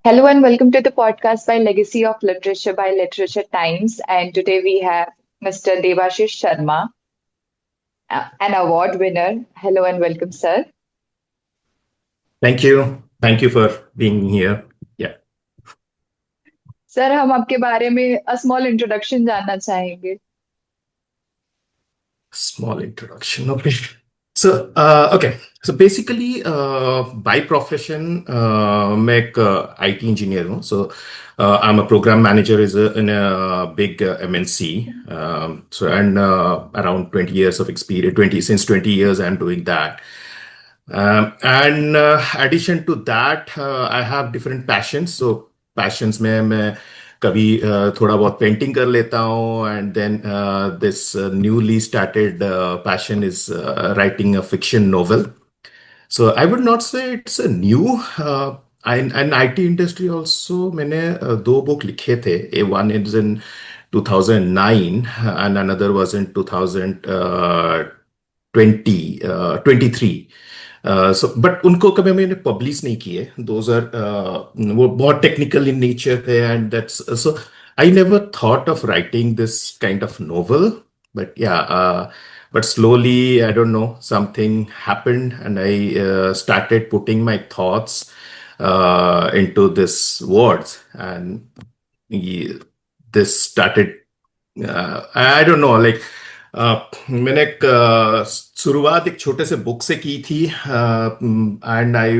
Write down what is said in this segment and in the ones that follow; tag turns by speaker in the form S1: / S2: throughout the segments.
S1: Hello and welcome to the podcast by Legacy of Literature by Literature Times. And today we have Mr. Devashish Sharma, an award winner. Hello and welcome, sir.
S2: Thank you. Thank you for being here. Yeah.
S1: Sir हम आपके बारे में small introduction जानना चाहेंगे.
S2: Small introduction. Okay. Okay. So basically, by profession, मैं एक IT engineer हूँ. I'm a program manager in a big MNC. And around 20 years of experience, 20 years I'm doing that. And addition to that, I have different passions. So passions में मैं कभी थोड़ा बहुत painting कर लेता हूँ and then this newly started passion is writing a fiction novel. So I would not say it's a new in IT industry also मैंने दो बुक लिखे थे. One is in 2009 and another was in 2023. But उनको कभी मैंने publish नहीं किए. Those are वो बहुत टेक्निकल इन नेचर थे and that's so I never thought of writing this kind of novel. But या but slowly, I don't know, something happened and I started putting my thoughts into this words and this started I don't know, like मैंने एक शुरुआत एक छोटे से book से की थी एंड आई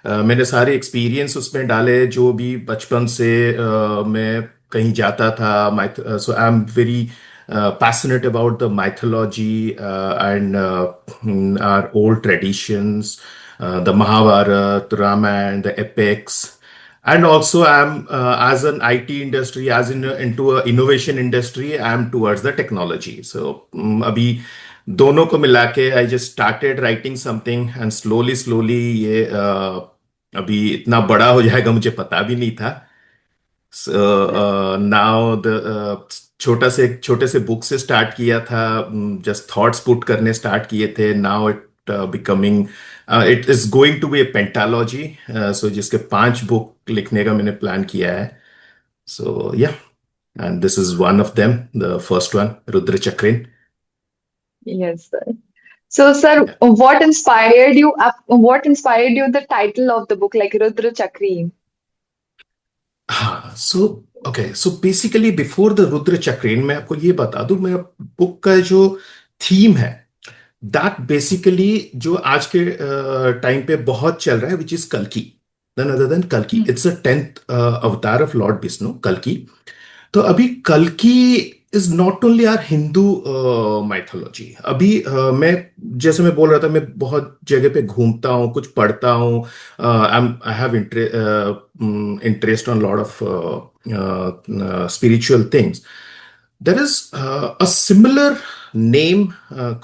S2: मैंने सारे एक्सपीरियंस उसमें डाले जो भी बचपन से मैं कहीं जाता था. So I am very passionate about the mythology and our old traditions, the Mahabharata, Ramayana, the epics. And also, I'm as an IT industry, as in into a innovation industry, I'm towards the technology. So, अभी दोनों को मिला के I just started writing something and slowly ये अभी इतना बड़ा हो जाएगा मुझे पता भी नहीं था. नाउ द छोटे से बुक से स्टार्ट किया था. जस्ट थॉट्स पुट करने स्टार्ट किए थे. Now it becoming it is going to be a pentalogy. So जिसके 5 बुक लिखने का मैंने प्लान किया है. सो या and this is one of them, the first one, Rudra Chakrin.
S1: Yes, sir. So, sir, what inspired you? What inspired you? The title of the book, like Rudra Chakri.
S2: हाँ. So basically before the Rudra Chakrin मैं आपको ये बता दूं, मेरा book का जो theme है दैट बेसिकली जो आज के टाइम पे बहुत चल रहा है, विच इज कल्कि. नन अदर देन कल्कि. इट्स अ 10th अवतार ऑफ लॉर्ड विष्णु, कल्कि. तो अभी कल्कि is not only are Hindu mythology. अभी मैं जैसे मैं बोल रहा था, मैं बहुत जगह पे घूमता हूँ, कुछ पढ़ता हूँ. I have interest on lot of spiritual things. There is a similar name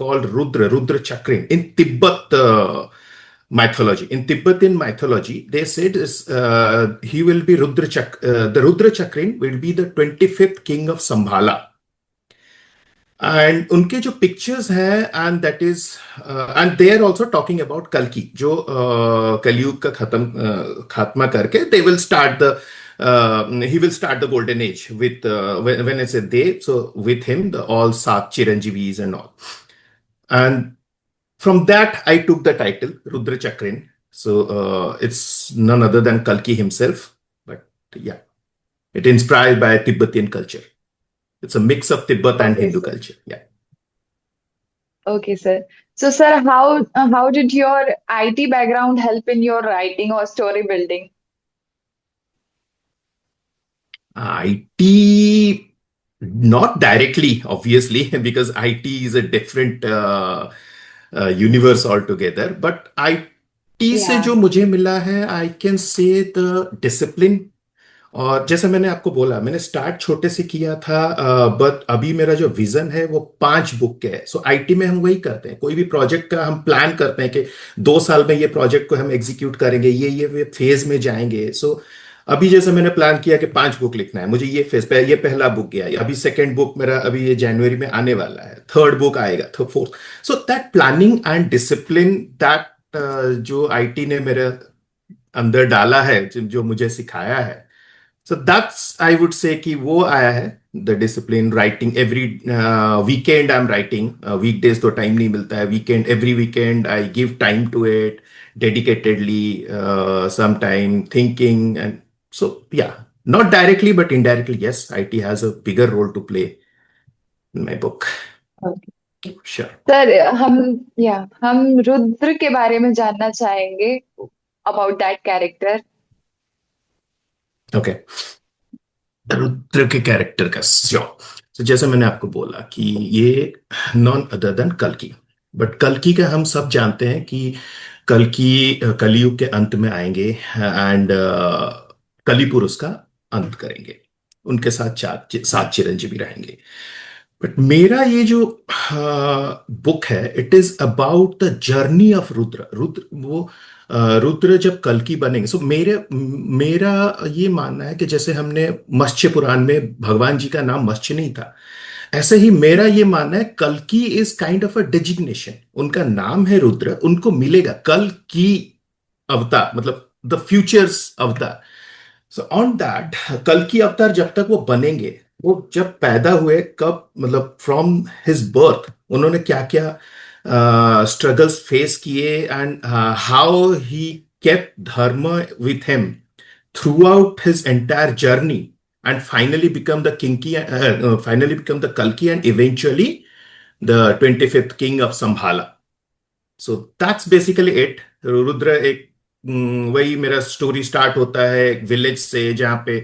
S2: called Rudra Chakrin in Tibet mythology. In Tibetan mythology, they said he will be the Rudra Chakrin will be the 25th king of Sambhala. And उनके जो pictures हैं and that is and they are also talking about कल्कि जो कलयुग का खात्मा करके they will start the he will start the golden age with when I say they, so with him the all 7 chiranjeevis and all. And from that I took the title Rudra Chakrin. So it's none other than Kalki himself, but yeah, it inspired by Tibetan culture. It's a mix of Tibet and
S1: Okay,
S2: Hindu
S1: sir.
S2: culture. Yeah.
S1: Okay, sir. So, sir, how did your IT background help in your writing or story building?
S2: IT, not directly, obviously, because IT is a different universe altogether. But IT से
S1: Yeah.
S2: जो मुझे मिला है, I can say the discipline. और जैसे मैंने आपको बोला, मैंने स्टार्ट छोटे से किया था, बट अभी मेरा जो विजन है वो 5 बुक के है. सो आईटी में हम वही करते हैं, कोई भी प्रोजेक्ट का हम प्लान करते हैं कि 2 साल में ये प्रोजेक्ट को हम एग्जीक्यूट करेंगे, ये फेज में जाएंगे. सो अभी जैसे मैंने प्लान किया कि 5 बुक लिखना है मुझे, ये फेज पे ये पहला बुक गया, अभी सेकेंड बुक मेरा अभी ये जनवरी में आने वाला है, थर्ड बुक आएगा, fourth. So that planning and discipline that जो आईटी ने मेरा अंदर डाला है, जो मुझे सिखाया है। So that's I would say कि वो आया है, the discipline. Writing every weekend I am writing. Weekdays तो टाइम नहीं मिलता है, weekend every weekend I give time to it dedicatedly, some time thinking and so yeah, not directly but indirectly, yes, IT has a bigger role to play in my book. Sure.
S1: Sir, हम हम रुद्र के बारे में जानना चाहेंगे, about that character.
S2: Okay. Rudra के character का तो जैसे मैंने आपको बोला कि ये नॉन अदर देन कल्कि। बट कल्कि का हम सब जानते हैं कि कल्कि कलयुग के अंत में आएंगे एंड कलिपुर उसका अंत करेंगे। उनके साथ चार सात चिरंजीवी रहेंगे। बट मेरा ये जो बुक है, it is about the journey of Rudra. Rudra वो रुद्र जब कल्कि बनेंगे। सो मेरे मेरा ये मानना है कि जैसे हमने मत्स्य पुराण में भगवान जी का नाम मत्स्य नहीं था, ऐसे ही मेरा ये मानना है कल्कि is kind of a designation. उनका नाम है रुद्र, उनको मिलेगा कल की अवतार, मतलब द फ्यूचर्स अवतार। सो ऑन दैट कल की अवतार जब तक वो बनेंगे, वो जब पैदा हुए कब, मतलब फ्रॉम हिज बर्थ उन्होंने क्या क्या स्ट्रगल्स फेस किए एंड हाउ ही केप्ट धर्म with him through out his entire journey and finally become the kinky finally become the Kalki and eventually the 25th king of Sambhala. So that's basically it. Rudra एक वही मेरा story start होता है एक village से जहाँ पे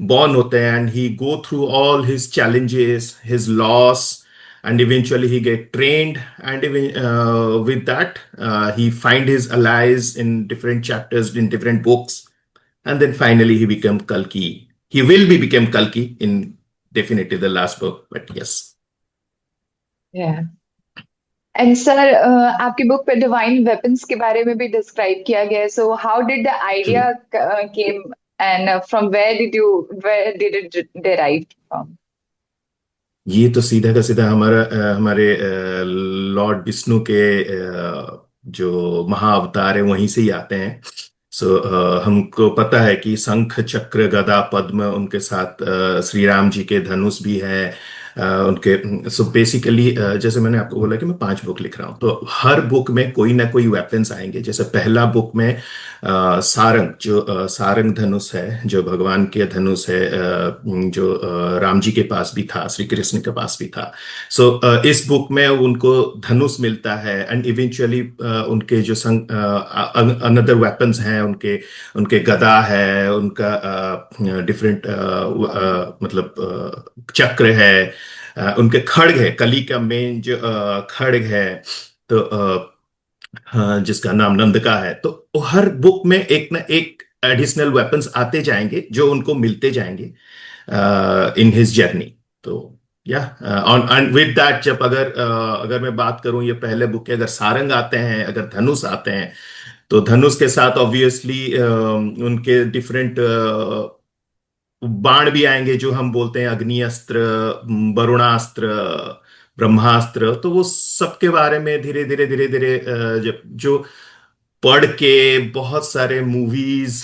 S2: बॉर्न होते हैं and he go through all his challenges, his loss, and eventually he get trained and even with that he find his allies in different chapters in different books, and then finally he become Kalki. He will be become Kalki in definitely the last book, but yes.
S1: And sir, आपकी book पे divine weapons के बारे में भी describe किया गया है। So how did the idea came and from where did it derive from?
S2: ये तो सीधा का सीधा हमारे लॉर्ड विष्णु के जो महाअवतार है वहीं से ही आते हैं। सो हमको पता है कि शंख चक्र गदा पद्म उनके साथ श्री राम जी के धनुष भी है उनके। सो बेसिकली जैसे मैंने आपको बोला कि मैं 5 बुक लिख रहा हूँ, तो हर बुक में कोई ना कोई वेपन्स आएंगे। जैसे पहला बुक में सारंग, जो सारंग धनुष है, जो भगवान के धनुष है, जो राम जी के पास भी था, श्री कृष्ण के पास भी था। सो इस बुक में उनको धनुष मिलता है एंड इवेंचुअली उनके जो अनदर वेपन्स हैं, उनके उनके गदा है, उनका डिफरेंट मतलब चक्र है, उनके खड्ग है, कली का मेन जो खड्ग है, तो हाँ, जिसका नाम नंद का है। तो हर बुक में एक ना एक एडिशनल वेपन्स आते जाएंगे जो उनको मिलते जाएंगे इन हिज जर्नी। तो या ऑन विद दैट, जब अगर मैं बात करूं ये पहले बुक के, अगर सारंग आते हैं, अगर धनुष आते हैं, तो धनुष के साथ ऑब्वियसली उनके डिफरेंट बाण भी आएंगे जो हम बोलते हैं अग्नि अस्त्र, वरुणास्त्र, ब्रह्मास्त्र। तो वो सबके बारे में धीरे धीरे धीरे धीरे जब जो पढ़ के बहुत सारे मूवीज,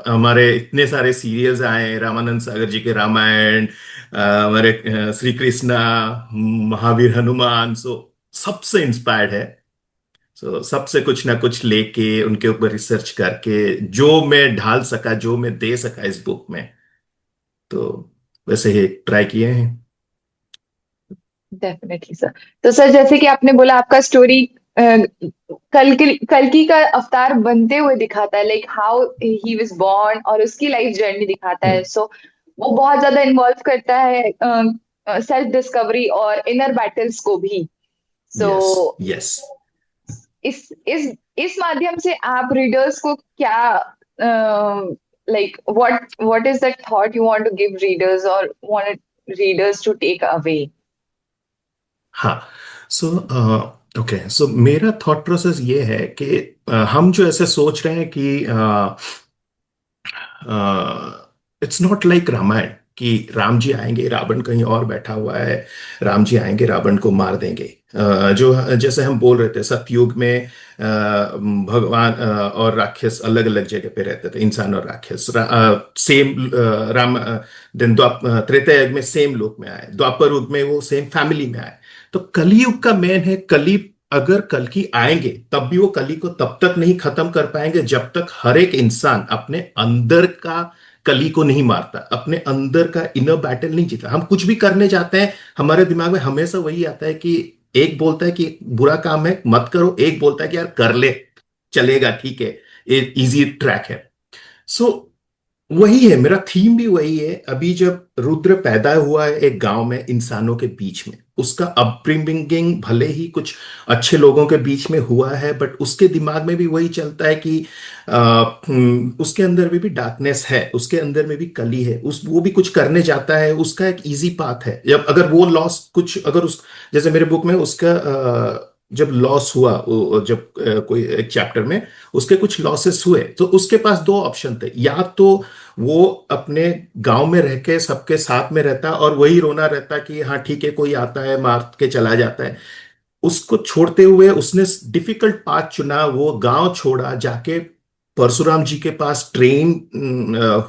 S2: हमारे इतने सारे सीरियल्स आए, रामानंद सागर जी के रामायण, हमारे श्री कृष्णा, महावीर हनुमान, सो सबसे इंस्पायर्ड है। सो सबसे कुछ ना कुछ लेके उनके ऊपर रिसर्च करके जो मैं ढाल सका, जो मैं दे सका इस बुक में, तो वैसे ही ट्राई किए हैं।
S1: Definitely sir. तो सर, जैसे कि आपने बोला, आपका स्टोरी कल्कि का अवतार बनते हुए दिखाता है, like how he was born, और उसकी लाइफ जर्नी दिखाता है। सो वो बहुत ज्यादा इन्वॉल्व करता है सेल्फ डिस्कवरी और इनर बैटल्स को भी। So
S2: yes yes.
S1: इस माध्यम से आप रीडर्स को क्या, like what is that thought you want to give readers, और want readers to take away?
S2: हाँ। सो ओके, सो मेरा थॉट प्रोसेस ये है कि हम जो ऐसे सोच रहे हैं कि इट्स नॉट लाइक रामायण। कि राम जी आएंगे, रावण कहीं और बैठा हुआ है, राम जी आएंगे, रावण को मार देंगे। जो जैसे हम बोल रहे थे, सतयुग में भगवान और राक्षस अलग अलग जगह पे रहते थे, इंसान और राक्षस सेम राम दिन त्रेता युग में सेम लोक में आए, द्वापर युग में वो सेम फैमिली में आए। तो कलयुग का मेन है, कली अगर कल की आएंगे तब भी वो कली को तब तक नहीं खत्म कर पाएंगे जब तक हर एक इंसान अपने अंदर का कली को नहीं मारता, अपने अंदर का इनर बैटल नहीं जीता। हम कुछ भी करने जाते हैं, हमारे दिमाग में हमेशा वही आता है कि एक बोलता है कि बुरा काम है मत करो, एक बोलता है कि यार कर ले, चलेगा, ठीक है, इजी ट्रैक है। सो वही है, मेरा थीम भी वही है। अभी जब रुद्र पैदा हुआ है एक गांव में इंसानों के बीच में, उसका अपब्रिंगिंग भले ही कुछ अच्छे लोगों के बीच में हुआ है, बट उसके दिमाग में भी वही चलता है कि उसके अंदर में भी डार्कनेस है, उसके अंदर में भी कली है, उस वो भी कुछ करने जाता है, उसका एक इजी पाथ है। जब अगर वो लॉस कुछ अगर उस जैसे मेरे बुक में उसका जब लॉस हुआ, जब कोई एक चैप्टर में उसके कुछ लॉसेस हुए, तो उसके पास दो ऑप्शन थे। या तो वो अपने गांव में रह के सबके साथ में रहता और वही रोना रहता कि हाँ ठीक है, कोई आता है मार के चला जाता है। उसको छोड़ते हुए उसने डिफिकल्ट पाथ चुना, वो गांव छोड़ा, जाके परशुराम जी के पास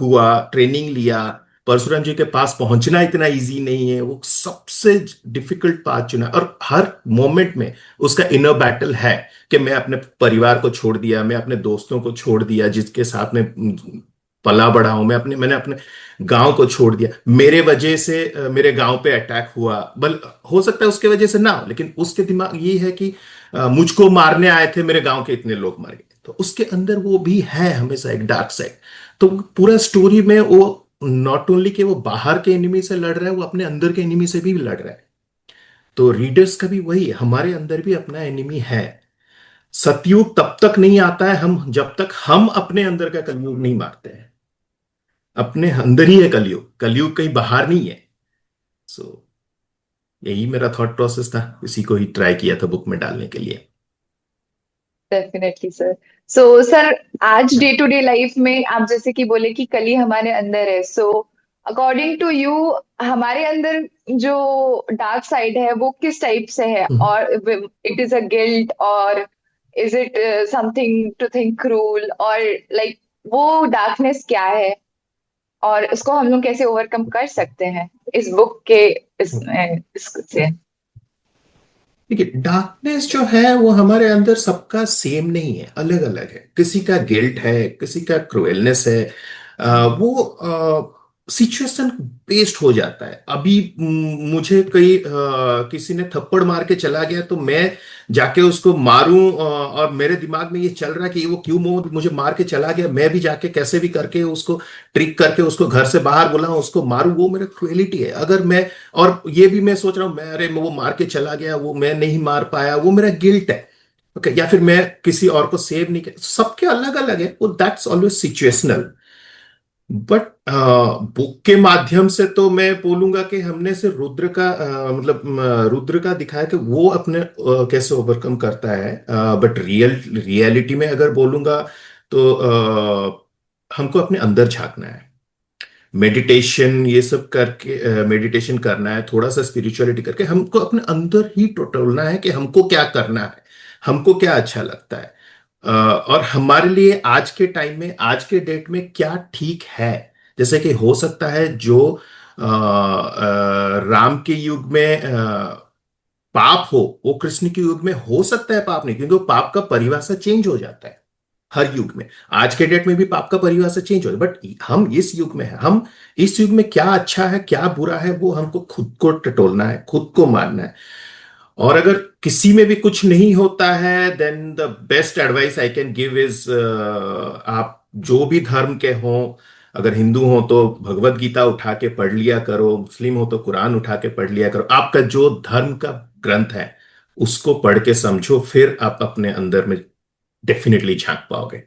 S2: हुआ, ट्रेनिंग लिया। परशुराम जी के पास पहुंचना इतना इजी नहीं है, वो सबसे डिफिकल्ट पाथ चुना, और हर मोमेंट में उसका इनर बैटल है कि मैं अपने परिवार को छोड़ दिया, मैं अपने दोस्तों को छोड़ दिया जिसके साथ में पला बड़ा हूं, मैंने अपने गांव को छोड़ दिया, मेरे वजह से मेरे गांव पे अटैक हुआ। बल हो सकता है उसके वजह से ना हो, लेकिन उसके दिमाग ये है कि मुझको मारने आए थे, मेरे गांव के इतने लोग मर गए। तो उसके अंदर वो भी है हमेशा एक डार्क साइड। तो पूरा स्टोरी में वो नॉट ओनली कि वो बाहर के एनिमी से लड़ रहा है, वो अपने अंदर के एनिमी से भी लड़ रहा है। तो रीडर्स का भी वही है, हमारे अंदर भी अपना एनिमी है। सतयुग तब तक नहीं आता है हम जब तक हम अपने अंदर का कलयुग नहीं मारते हैं। अपने अंदर ही है कलयुग, कलयुग कहीं बाहर नहीं है। सो यही मेरा थॉट प्रोसेस था, इसी को ही ट्राई किया था बुक में डालने के लिए।
S1: Definitely sir. सो सर, आज डे टू डे लाइफ में आप जैसे कि बोले कि कली हमारे अंदर है, सो अकॉर्डिंग टू यू हमारे अंदर जो डार्क साइड है वो किस टाइप से है?
S2: हम्म।
S1: और इट इज अ गिल्ट, और is it something to think cruel, और लाइक वो डार्कनेस क्या है और उसको हम लोग कैसे ओवरकम कर सकते हैं इस बुक के इससे?
S2: देखिए, डार्कनेस जो है वो हमारे अंदर सबका सेम नहीं है, अलग अलग है। किसी का गिल्ट है, किसी का क्रुएलनेस है। वो सिचुएशन बेस्ड हो जाता है। अभी मुझे किसी ने थप्पड़ मार के चला गया तो मैं जाके उसको मारूं, और मेरे दिमाग में ये चल रहा है कि वो क्यों मुझे मार के चला गया, मैं भी जाके कैसे भी करके उसको ट्रिक करके उसको घर से बाहर बुलाऊं, उसको मारूं, वो मेरा क्रुएलिटी है। अगर मैं और ये भी मैं सोच रहा हूँ मैं, अरे वो मार के चला गया, वो मैं नहीं मार पाया, वो मेरा गिल्ट है। ओके, या फिर मैं किसी और को सेव नहीं कर, सबके अलग अलग है वो, that's always situational. But book के माध्यम से तो मैं बोलूंगा कि हमने सिर्फ रुद्र का रुद्र का दिखाया कि वो अपने कैसे ओवरकम करता है। बट रियलिटी में अगर बोलूंगा तो हमको अपने अंदर झांकना है, मेडिटेशन ये सब करके, मेडिटेशन करना है, थोड़ा सा स्पिरिचुअलिटी करके हमको अपने अंदर ही टटोलना है कि हमको क्या करना है, हमको क्या अच्छा लगता है। और हमारे लिए आज के टाइम में, आज के डेट में क्या ठीक है। जैसे कि हो सकता है जो राम के युग में पाप हो, वो कृष्ण के युग में हो सकता है पाप नहीं, क्योंकि वो पाप का परिभाषा चेंज हो जाता है हर युग में। आज के डेट में भी पाप का परिभाषा चेंज हो, बट हम इस युग में हैं, हम इस युग में क्या अच्छा है क्या बुरा है वो हमको खुद को टटोलना है, खुद को मानना है। और अगर किसी में भी कुछ नहीं होता है, then the best advice I can give is, आप जो भी धर्म के हों, अगर हिंदू हो तो भगवत गीता उठा के पढ़ लिया करो, मुस्लिम हो तो कुरान उठा के पढ़ लिया करो, आपका जो धर्म का ग्रंथ है उसको पढ़ के समझो, फिर आप अपने अंदर में डेफिनेटली झांक पाओगे।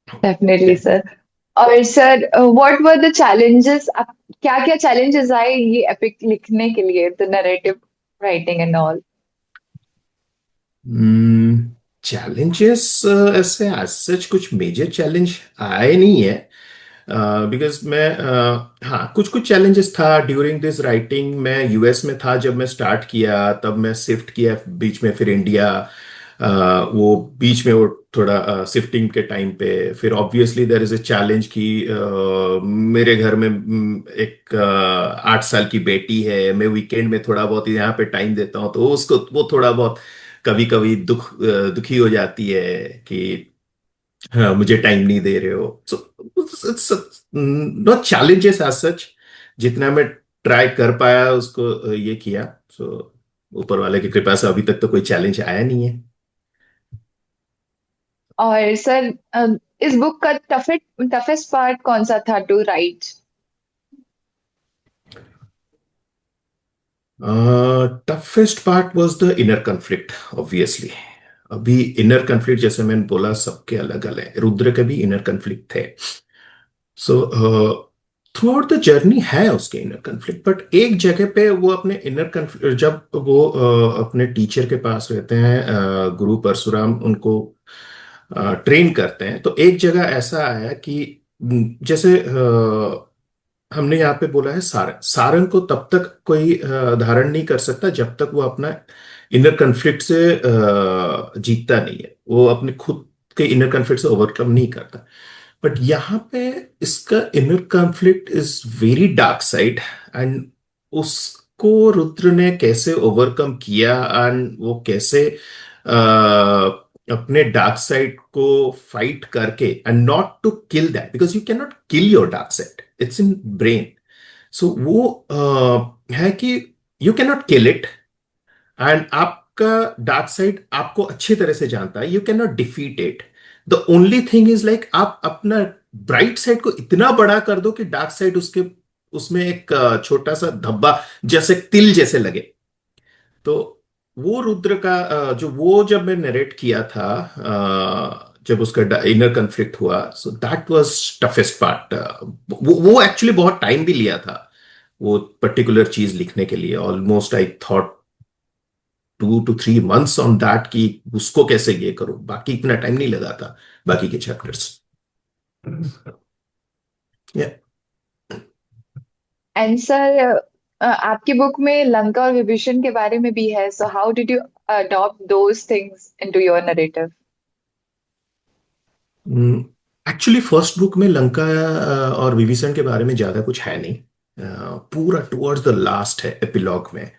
S1: Definitely sir. और sir, what were the challenges? क्या क्या चैलेंजेस आए ये एपिक लिखने के लिए, the narrative writing and all?
S2: Challenges ऐसे आज सच कुछ मेजर चैलेंज आए नहीं है। बिकॉज मैं हाँ, कुछ कुछ चैलेंजेस था ड्यूरिंग दिस राइटिंग। मैं यूएस में था जब मैं स्टार्ट किया, तब मैं शिफ्ट किया बीच में, फिर इंडिया। वो बीच में वो थोड़ा शिफ्टिंग के टाइम पे फिर obviously there is a challenge कि मेरे घर में एक 8 साल की बेटी है। मैं वीकेंड में थोड़ा बहुत यहाँ पे टाइम देता हूँ, तो उसको वो थोड़ा बहुत कभी कभी दुखी हो जाती है कि हाँ, मुझे टाइम नहीं दे रहे हो। So it's not challenges as such, जितना मैं ट्राई कर पाया उसको ये किया। सो ऊपर वाले की कृपा से अभी तक तो कोई चैलेंज आया नहीं है।
S1: और सर, इस बुक का टफेस्ट पार्ट कौन सा था to write?
S2: Toughest part was the inner conflict obviously. अभी इनर कन्फ्लिक्ट जैसे मैंने बोला सबके अलग अलग है, रुद्र के भी इनर कन्फ्लिक्ट थे। So through out the journey है उसके इनर कन्फ्लिक्ट, बट एक जगह पे वो अपने इनर कन्फ्लिक्ट जब वो अपने टीचर के पास रहते हैं, गुरु परशुराम उनको ट्रेन करते हैं, तो एक जगह ऐसा आया कि जैसे हमने यहाँ पे बोला है सारंग। सारंग को तब तक कोई धारण नहीं कर सकता जब तक वो अपना इनर कन्फ्लिक्ट से जीतता नहीं है, वो अपने खुद के इनर कन्फ्लिक्ट से ओवरकम नहीं करता। बट यहाँ पे इसका inner conflict is very dark side, and उसको रुद्र ने कैसे ओवरकम किया, एंड वो कैसे अपने डार्क साइड को फाइट करके, and not to kill that because you can not kill your dark side, it's in brain. So वो है कि you can not kill it, and आपका डार्क साइड आपको अच्छी तरह से जानता है, you can not defeat it. The only thing is like आप अपना ब्राइट साइड को इतना बड़ा कर दो कि डार्क साइड उसके उसमें एक छोटा सा धब्बा जैसे तिल जैसे लगे। तो वो रुद्र का जो वो जब मैं नरेट किया था, जब उसका इनर कन्फ्लिक्ट हुआ, so that was toughest part. वो एक्चुअली बहुत टाइम भी लिया था वो पर्टिकुलर चीज लिखने के लिए। Almost I thought 2 to 3 months on that कि उसको कैसे ये करूं, बाकी इतना टाइम नहीं लगा था बाकी के चैप्टर्स। या
S1: एंड सर, आपकी बुक में लंका और विभीषण के बारे में भी है, so how did you adopt those things into your narrative?
S2: Actually first book में लंका और विभीषण के बारे में ज्यादा कुछ है नहीं। पूरा टुवर्ड्स द लास्ट है एपिलॉग में,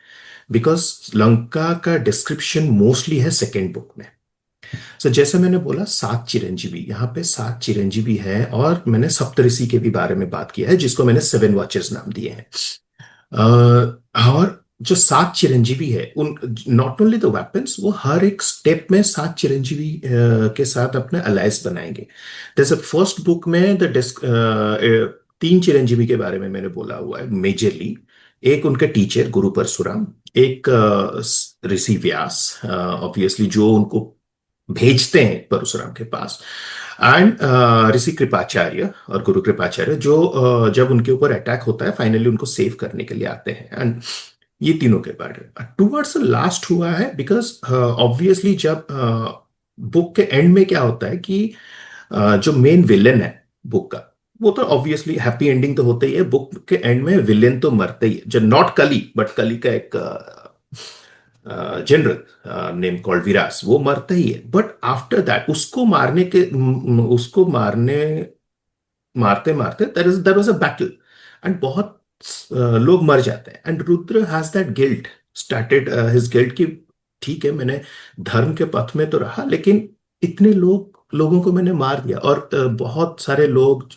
S2: बिकॉज लंका का डिस्क्रिप्शन मोस्टली है सेकेंड बुक में। सो जैसे मैंने बोला 7 चिरंजीवी, यहाँ पे 7 चिरंजीवी है, और मैंने सप्तऋषि के भी बारे में बात किया है जिसको मैंने 7 वॉचर्स नाम दिए हैं। और जो 7 चिरंजीवी है उन, नॉट ओनली द वेपन्स, वो हर एक स्टेप में 7 चिरंजीवी के साथ अपने अलायंस बनाएंगे। जैसे फर्स्ट बुक में द 3 चिरंजीवी के बारे में मैंने बोला हुआ है मेजरली। एक उनके टीचर गुरु परशुराम, एक ऋषि व्यास ऑब्वियसली जो उनको भेजते हैं परशुराम के पास, एंड ऋषि कृपाचार्य और गुरु कृपाचार्य जो जब उनके ऊपर अटैक होता है फाइनली उनको सेव करने के लिए आते हैं। एंड ये तीनों के बारे टूवर्ड्स लास्ट हुआ है, बिकॉज ऑब्वियसली जब बुक के एंड में क्या होता है कि जो मेन विलेन है बुक का, वो तो ऑब्वियसली हैप्पी एंडिंग तो होता ही है। बुक के एंड में विलेन तो मरते ही है, जो नॉट कली बट कली का एक जनरल नेम कॉल्ड विरास, वो मरता ही है। बट आफ्टर दैट उसको मारने के उसको मारने मारते मारते there was a battle, and बहुत लोग मर जाते हैं। And Rudra has that guilt, started his guilt कि ठीक है मैंने धर्म के पथ में तो रहा, लेकिन इतने लोगों को मैंने मार दिया, और बहुत सारे लोग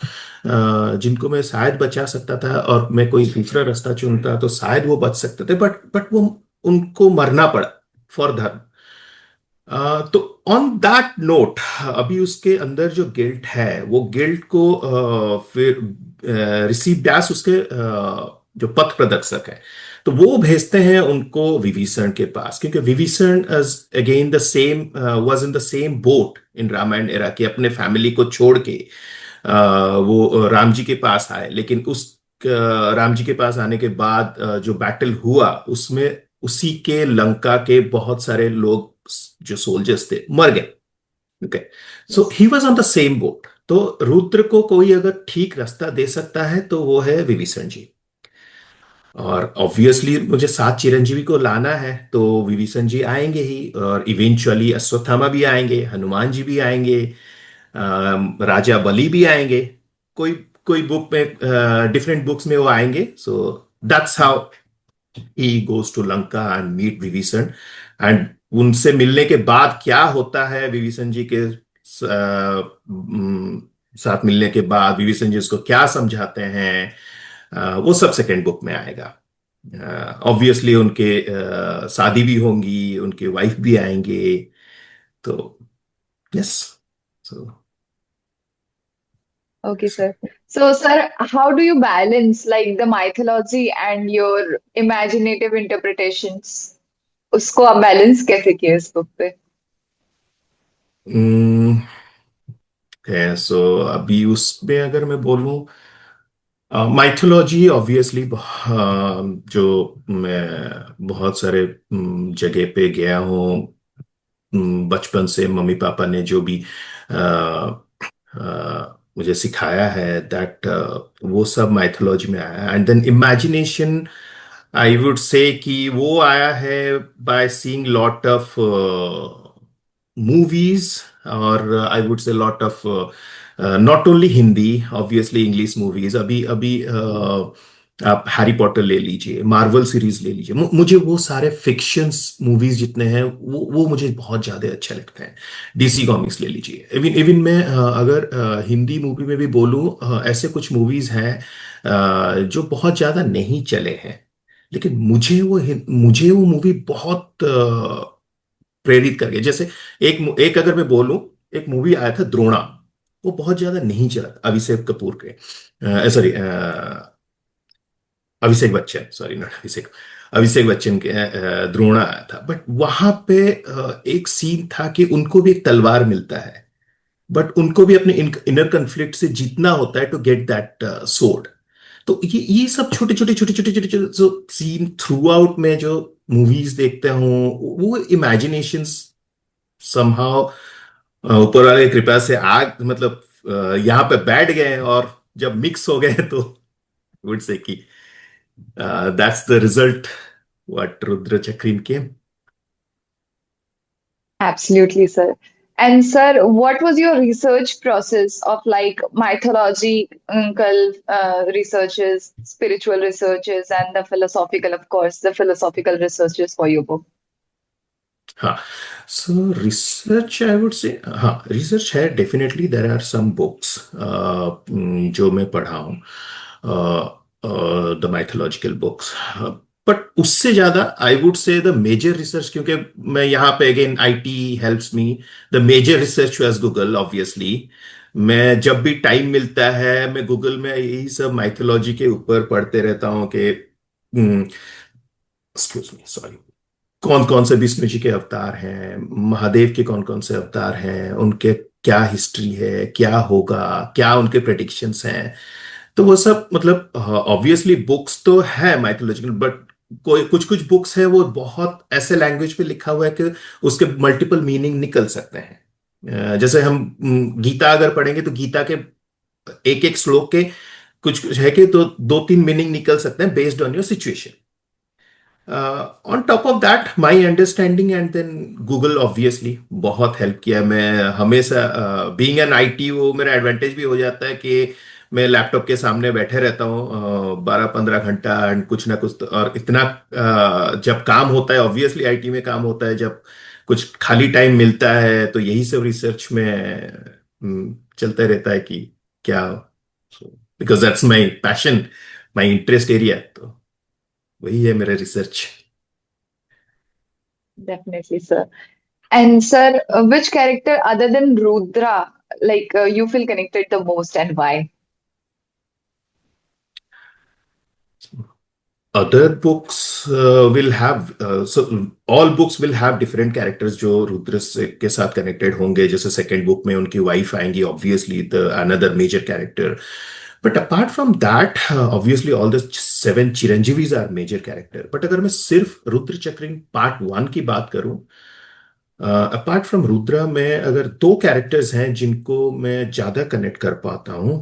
S2: जिनको मैं शायद बचा सकता था, और मैं कोई दूसरा रास्ता चुनता तो शायद वो बच सकते थे, बट वो उनको मरना पड़ा फॉर धर्म। तो ऑन दैट नोट अभी उसके अंदर जो गिल्ट है, वो गिल्ट को फिर ऋषि व्यास उसके जो पथ प्रदर्शक है, तो वो भेजते हैं उनको विभीषण के पास, क्योंकि Vibhishan again the same was in the same boat in Ramayana era के, अपने फैमिली को छोड़ के वो राम जी के पास आए। लेकिन उस राम जी के पास आने के बाद जो बैटल हुआ उसमें उसी के लंका के बहुत सारे लोग जो सोल्जर्स थे मर गए। Okay, so
S1: yes.
S2: He was on the same boat. तो रुद्र को कोई अगर ठीक रास्ता दे सकता है तो वो है विभीषण जी। और ऑब्वियसली मुझे सात चिरंजीवी को लाना है तो विभीषण जी आएंगे ही, और इवेंचुअली अश्वत्थामा भी आएंगे, हनुमान जी भी आएंगे, राजा बलि भी आएंगे। कोई कोई बुक में, डिफरेंट बुक्स में वो आएंगे। So that's how he goes to Lanka and meet Vibhishan. एंड उनसे मिलने के बाद क्या होता है विभीषण जी के साथ मिलने के बाद विभीषण जी उसको क्या समझाते हैं, वो सब सेकेंड बुक में आएगा। ऑब्वियसली उनके शादी भी होंगी, उनके वाइफ भी आएंगे। तो yes. So
S1: Okay, sir. So, sir, how do you balance like the mythology and your imaginative interpretations? उसको आप बैलेंस कैसे किए इस बुक पे?
S2: है सो अभी उसमें अगर मैं बोलूं, माइथोलॉजी ऑब्वियसली जो मैं बहुत सारे जगह पे गया हूँ, बचपन से मम्मी पापा ने जो भी मुझे सिखाया है, दैट वो सब माइथोलॉजी में आया है। And then imagination, I would say कि वो आया है by seeing lot of movies, और I would say lot of not only Hindi, obviously English movies. अभी अभी आप हैरी पॉटर ले लीजिए, मार्वल सीरीज ले लीजिए, मुझे वो सारे फिक्शंस मूवीज जितने हैं वो मुझे बहुत ज्यादा अच्छे लगते हैं। डीसी कॉमिक्स ले लीजिए। इवन इवन मैं अगर हिंदी मूवी में भी बोलूं, ऐसे कुछ मूवीज हैं जो बहुत ज्यादा नहीं चले हैं, लेकिन मुझे वो मूवी बहुत प्रेरित कर गई। जैसे एक अगर मैं बोलूं, एक मूवी आया था द्रोणा, वो बहुत ज्यादा नहीं चला था, अभिषेक कपूर के, sorry, Abhishek Bachchan, sorry not Abhishek, Abhishek Bachchan के द्रोणा आया था। बट वहां पे एक सीन था कि उनको भी एक तलवार मिलता है, बट उनको भी अपने इनर कन्फ्लिक्ट से जीतना होता है टू गेट दैट सोर्ड। तो ये सब छोटे छोटे छोटे छोटे छोटे छोटे जो सीन थ्रू आउट में जो मूवीज देखते हूँ, वो इमेजिनेशंस समहाउ ऊपर वाले की कृपा से आग मतलब यहाँ पे बैठ गए, और जब मिक्स हो गए तो वुड से कि that's the result what Rudra Chakrin के।
S1: Absolutely, sir. And sir, what was your research process of like mythological researches, spiritual researches, and the philosophical, of course, the philosophical researches for your book?
S2: हाँ, सो research I would से, हाँ research है definitely. There are some books जो मैं पढ़ा हूँ, the mythological books. But उससे ज्यादा I would say the major research, क्योंकि मैं यहाँ पे again it helps me, the major research was Google obviously. मैं जब भी टाइम मिलता है मैं गूगल में यही सब माइथोलॉजी के ऊपर पढ़ते रहता हूँ कि एक्सक्यूज मी, सॉरी, कौन कौन से विष्णु जी के अवतार हैं, महादेव के कौन कौन से अवतार हैं, उनके क्या हिस्ट्री है, क्या होगा, क्या उनके प्रेडिक्शंस हैं। तो वो सब मतलब ऑब्वियसली बुक्स तो है माइथोलॉजिकल, बट कोई कुछ कुछ बुक्स है वो बहुत ऐसे लैंग्वेज पे लिखा हुआ है कि उसके मल्टीपल मीनिंग निकल सकते हैं। जैसे हम गीता अगर पढ़ेंगे तो गीता के एक एक श्लोक के कुछ कुछ है कि तो दो तीन मीनिंग निकल सकते हैं based on your situation. On top of that my understanding and then Google obviously बहुत हेल्प किया। मैं हमेशा बीइंग एन आईटी, वो मेरा एडवांटेज भी हो जाता है कि मैं लैपटॉप के सामने बैठे रहता हूँ 12-15 घंटा, एंड कुछ ना कुछ और इतना जब काम होता है, ऑब्वियसली आईटी में काम होता है, जब कुछ खाली टाइम मिलता है तो यही सब रिसर्च में चलता रहता है कि क्या, because that's my passion, my interest area. तो वही है मेरा research.
S1: Definitely, sir. And sir, which character other than Rudra, like you feel connected the most and why?
S2: Other books will have so all books will have different characters जो रुद्र से के साथ connected होंगे। जैसे सेकंड बुक में उनकी wife आएंगी, obviously the another major character. But apart from that obviously all the seven Chiranjeevis are major character. But अगर मैं सिर्फ रुद्र चक्र पार्ट 1 की बात करूं, अपार्ट फ्रॉम रुद्रा में अगर दो कैरेक्टर्स हैं जिनको मैं ज्यादा कनेक्ट कर पाता हूँ,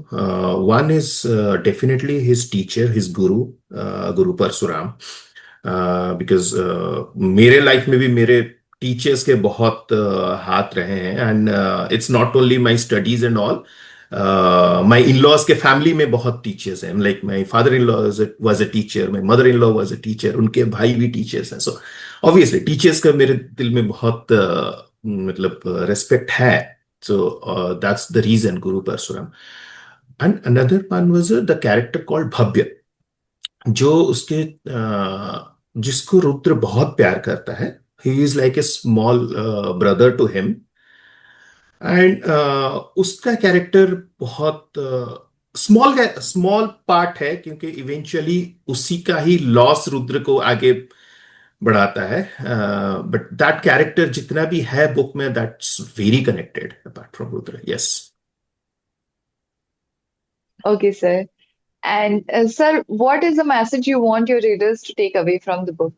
S2: one is definitely his teacher, his Guru, Guru Parshuram. Because मेरे लाइफ में भी मेरे टीचर्स के बहुत हाथ रहे हैं, and it's not only my studies and all. My in laws के फैमिली में बहुत टीचर्स हैं, like my father in law was a teacher, my mother in law was a teacher, उनके भाई भी टीचर्स हैं। सो ऑब्वियसली टीचर्स का मेरे दिल में बहुत मतलब रेस्पेक्ट है। So that's the reason Guru Parshuram. And another one was the character called Bhavya, जो उसके जिसको रुद्र बहुत प्यार करता है। He is like a small brother to him. And उसका कैरेक्टर बहुत स्मॉल स्मॉल पार्ट है, क्योंकि इवेंचुअली उसी का ही लॉस रुद्र को आगे बढ़ाता है। बट दैट कैरेक्टर जितना भी है बुक में, that's very connected apart from Rudra. Yes.
S1: Okay, sir. And sir, what is the message you want your readers to take away from the book?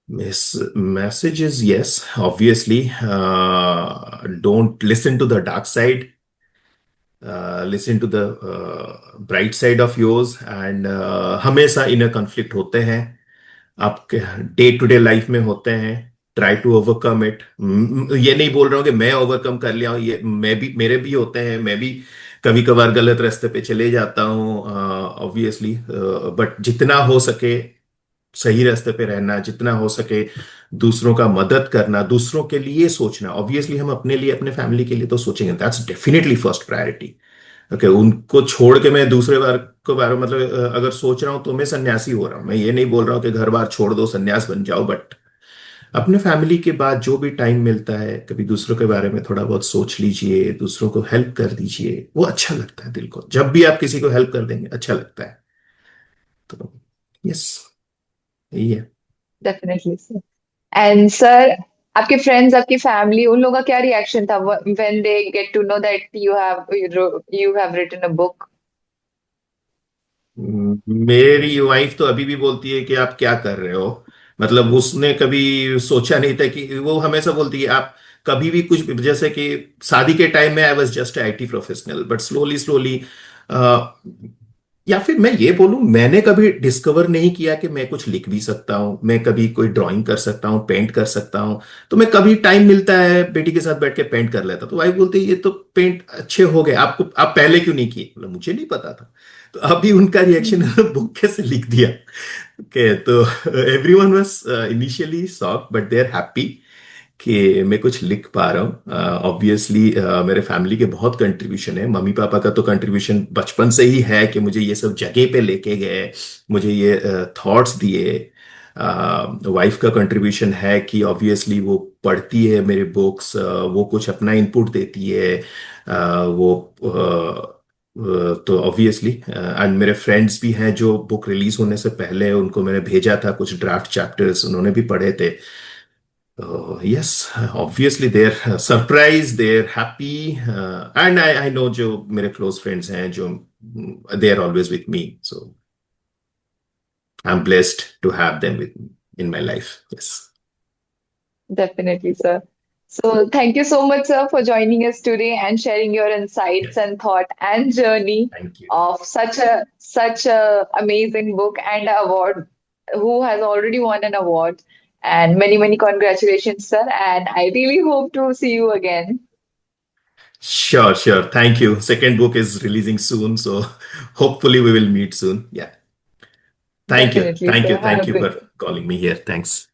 S2: Message is yes, obviously. Don't listen to the dark side. Listen to the bright side of yours. And हमेशा inner conflict होते हैं, आपके day to day life में होते हैं। Try to overcome it. ये नहीं बोल रहा हूँ कि मैं ओवरकम कर लिया हूँ, ये मैं भी, मेरे भी होते हैं, मैं भी कभी कभार गलत रास्ते पे चले जाता हूँ ऑब्वियसली। बट जितना हो सके सही रास्ते पे रहना, जितना हो सके दूसरों का मदद करना, दूसरों के लिए सोचना। ऑब्वियसली हम अपने लिए, अपने फैमिली के लिए तो सोचेंगे, that's definitely first priority. Okay, उनको छोड़ के मैं दूसरे बार को बारे मतलब अगर सोच रहा हूँ तो मैं सन्यासी हो रहा हूँ। मैं ये नहीं बोल रहा हूँ कि घर बार छोड़ दो सन्यास बन जाओ, बट अपने फैमिली के बाद जो भी टाइम मिलता है कभी दूसरों के बारे में थोड़ा बहुत सोच लीजिए, दूसरों को हेल्प कर दीजिए। वो अच्छा लगता है दिल को, जब भी आप किसी को हेल्प कर देंगे अच्छा लगता है। तो यस, यही है।
S1: Definitely, sir. And sir, आपके फ्रेंड्स, आपकी फैमिली, उन लोगों का क्या रिएक्शन था when they get to know that you have written a book?
S2: मेरी वाइफ तो अभी भी बोलती है कि आप क्या कर रहे हो। मतलब उसने कभी सोचा नहीं था कि, वो हमेशा बोलती है आप कभी भी कुछ, जैसे कि शादी के टाइम में I was just IT professional, but slowly slowly, या फिर मैं ये बोलूं, मैंने कभी डिस्कवर नहीं किया कि मैं कुछ लिख भी सकता हूं, मैं कभी कोई ड्राइंग कर सकता हूं, पेंट कर सकता हूं। तो मैं कभी टाइम मिलता है बेटी के साथ बैठ के पेंट कर लेता। तो वाइफ बोलती है ये तो पेंट अच्छे हो गए, आपको आप पहले क्यों नहीं किए? मतलब मुझे नहीं पता था। तो अभी उनका रिएक्शन बुक कैसे लिख दिया। ओके, तो everyone was initially shock, but they are happy कि मैं कुछ लिख पा रहा हूँ। ऑब्वियसली मेरे फैमिली के बहुत कंट्रीब्यूशन है। मम्मी पापा का तो कंट्रीब्यूशन बचपन से ही है कि मुझे ये सब जगह पे लेके गए, मुझे ये थॉट्स दिए। वाइफ का कंट्रीब्यूशन है कि ऑब्वियसली वो पढ़ती है मेरे बुक्स, वो कुछ अपना इनपुट देती है। वो तो ऑब्वियसली, एंड मेरे फ्रेंड्स भी हैं जो बुक रिलीज होने से पहले उनको मैंने भेजा था कुछ ड्राफ्ट चैप्टर्स, उन्होंने भी पढ़े थे। Yes, obviously they're surprised, they're happy, and I know जो मेरे close friends हैं जो they are always with me, so I'm blessed to have them with me in my life. Yes,
S1: Definitely, sir. So thank you so much, sir, for joining us today and sharing your insights and thought and journey
S2: thank you.
S1: of such a amazing book and award, who has already won an award. And many congratulations, sir. And I really hope to see you again.
S2: Sure, sure. Thank you. Second book is releasing soon, so hopefully we will meet soon. Yeah. Thank you.
S1: Definitely,
S2: Thank you.
S1: sir. Have
S2: Thank
S1: a
S2: you
S1: good
S2: for
S1: day.
S2: calling me here. Thanks.